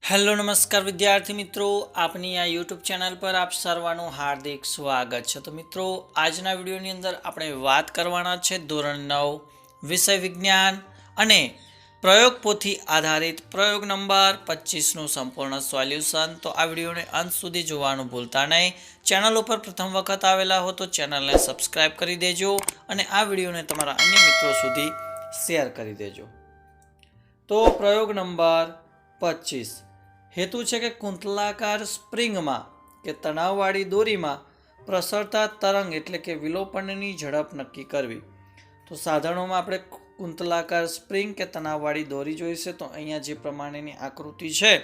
Hello નમસ્કાર વિદ્યાર્થી મિત્રો, આપની આ યુટ્યુબ ચેનલ પર આપ સર્વનું હાર્દિક સ્વાગત છે। તો મિત્રો, આજના વિડીયોની અંદર આપણે વાત કરવાના છે ધોરણ 9 વિષય વિજ્ઞાન અને પ્રયોગ પોથી આધારિત પ્રયોગ નંબર 25નું સંપૂર્ણ સોલ્યુશન। તો આ વિડીયોને અંત સુધી જોવાનું ભૂલતા નહીં। ચેનલ ઉપર પ્રથમ વખત આવેલા હો તો ચેનલને સબસ્ક્રાઈબ કરી દેજો અને આ વિડીયોને તમારા અન્ય મિત્રો સુધી શેર કરી દેજો। તો પ્રયોગ નંબર 25 हेतु है कि कुंतलाकार स्प्रिंग में के तनाववाड़ी दोरी में प्रसरता तरंग एटले के विलोपननी झड़प नक्की करवी। तो साधनों में आपणे कुंतलाकार स्प्रिंग के तनाववाड़ी दोरी जोईशे। तो अहींया जे प्रमाणेनी आकृति है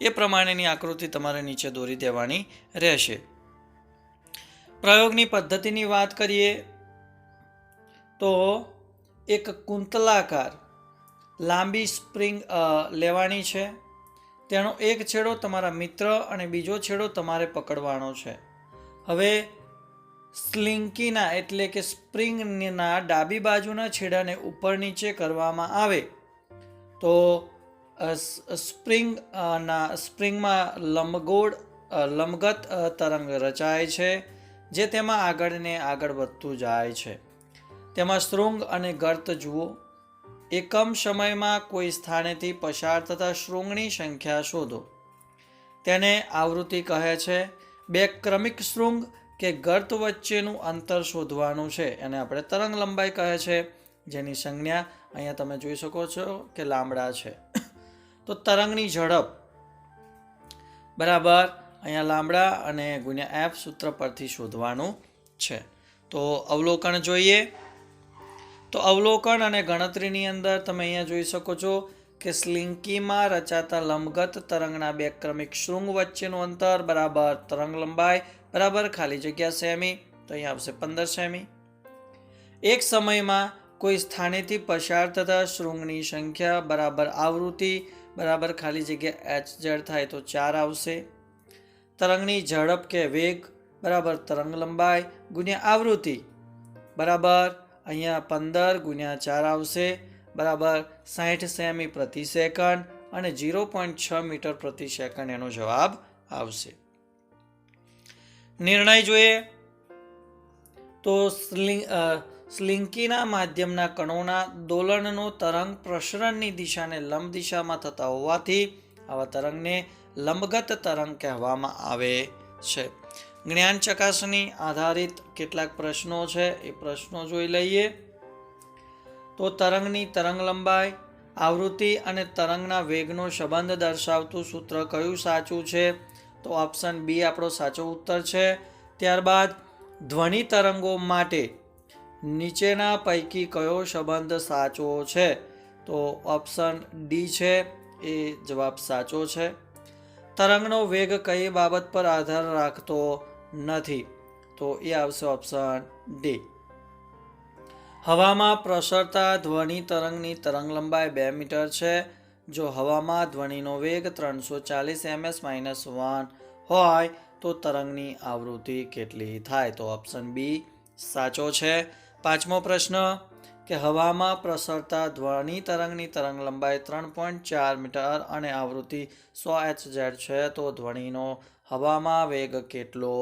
ए प्रमाणेनी आकृति तमारे नीचे दोरी देवानी रहेशे। प्रयोगनी पद्धतिनी वात करीए तो एक कुंतलाकार लांबी स्प्रिंग लेवानी छे। तेनो एक छेड़ो तमारा मित्र अने बीजो छेड़ो तमारे पकड़वानो छे। हवे स्लिंकीना एटले के स्प्रिंगना डाबी बाजुना छेड़ाने ऊपर नीचे करवामां आवे तो स्प्रिंगमां लंबगत तरंग रचाय छे जे तेमां आगळने आगळ वधतुं जाय छे। तेमां शृंग अने गर्त जुओ। एकम समय में कोई स्थाने थी पसार थता श्रृंगनी संख्या शोधो। तेने आवृत्ति कहे छे। बे क्रमिक श्रृंग के गर्त वच्चेनुं अंतर शोधवानुं छे एने आपणे तरंग लंबाई कहे छे, जेनी संज्ञा अहींया तमे जोई शको छो के लांबड़ा छे। तो तरंगनी झड़प बराबर अहींया लांबड़ा अने गुण्या एफ सूत्र परथी शोधवानुं छे। तो अवलोकन जोईए। तो अवलोकन अने गणतरीनी अंदर तमे अहींया जोई शको छो के स्लिंकी में रचाता लंबगत तरंगना बे क्रमिक श्रृंग वच्चेनुं अंतर बराबर तरंग लंबाई बराबर खाली जग्या सेमी। तो अहींया आवशे 15 सेमी। एक समय में कोई स्थानेथी पसार थता श्रृंगनी संख्या बराबर आवृत्ति बराबर खाली जग्या HZ थाय तो 4 आवशे। तरंगनी झड़प के वेग बराबर तरंग लंबाई गुण्या आवृत्ति बराबर अहींया 15 गुण्या 4 आवशे बराबर 60 सेमी प्रति सेकंड अने 0.6 मीटर प्रति सेकंड एनो जवाब आवशे। निर्णय जोईए तो स्लिंकीना माध्यमना कणोना दोलननो तरंग प्रसरणनी दिशाने लंब दिशामां थता होवाथी आवा तरंगने लंबगत तरंग कहेवामां आवे छे। ज्ञान चकासणी आधारित केटलाक प्रश्नों छे ए प्रश्नों जोई लईए। तो तरंगनी तरंग लंबाई आवृत्ति अने तरंगना वेगनो संबंध दर्शावतुं सूत्र कयुं साचुं छे? तो ऑप्शन बी आपणो साचो उत्तर छे। त्यारबाद ध्वनि तरंगों माटे नीचेना पैकी कयो संबंध साचो छे? तो ऑप्शन डी छे ए जवाब साचो छे। तरंगनो वेग कई बाबत पर आधार राखतो नहीं? तो ये आवशे ऑप्शन डी। हवामां प्रसरता ध्वनि तरंगनी तरंग लंबाई 2 मीटर छे। जो हवामां ध्वनिनो वेग 340 ms-1 होय तो तरंगनी आवृत्ति केटली थाय? तो ऑप्शन बी साचो छे। 5मो प्रश्न के हवामां प्रसरता ध्वनि तरंगनी तरंग लंबाई 3.4 मीटर अने आवृत्ति 100 Hz छे तो ध्वनिनो हवामां वेग केटलो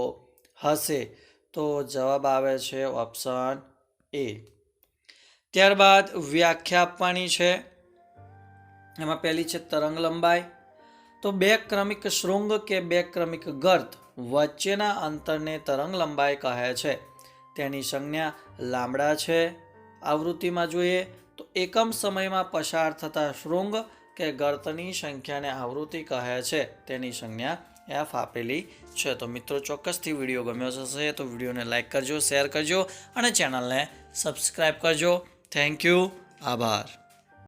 हशे? तो जवाब आवे छे ऑप्शन ए। त्यारबाद व्याख्या आपवानी छे। एमां पहेली छे तरंग लंबाई। तो बे क्रमिक श्रृंग के बे क्रमिक गर्त वच्चेना अंतरने तरंग लंबाई कहे छे। तेनी संज्ञा लांबड़ा छे। आवृत्ति में जोईए तो एकम समय में पसार थता श्रृंग के गर्तनी संख्या ने आवृत्ति कहे छे। तेनी संज्ञा एफ आपेली छे। तो मित्रों, चोक्कसथी विडियो गम्यो हशे तो विडियो ने लाइक करजो, शेर करजो और चेनल ने सब्सक्राइब करजो। थैंक यू, आभार।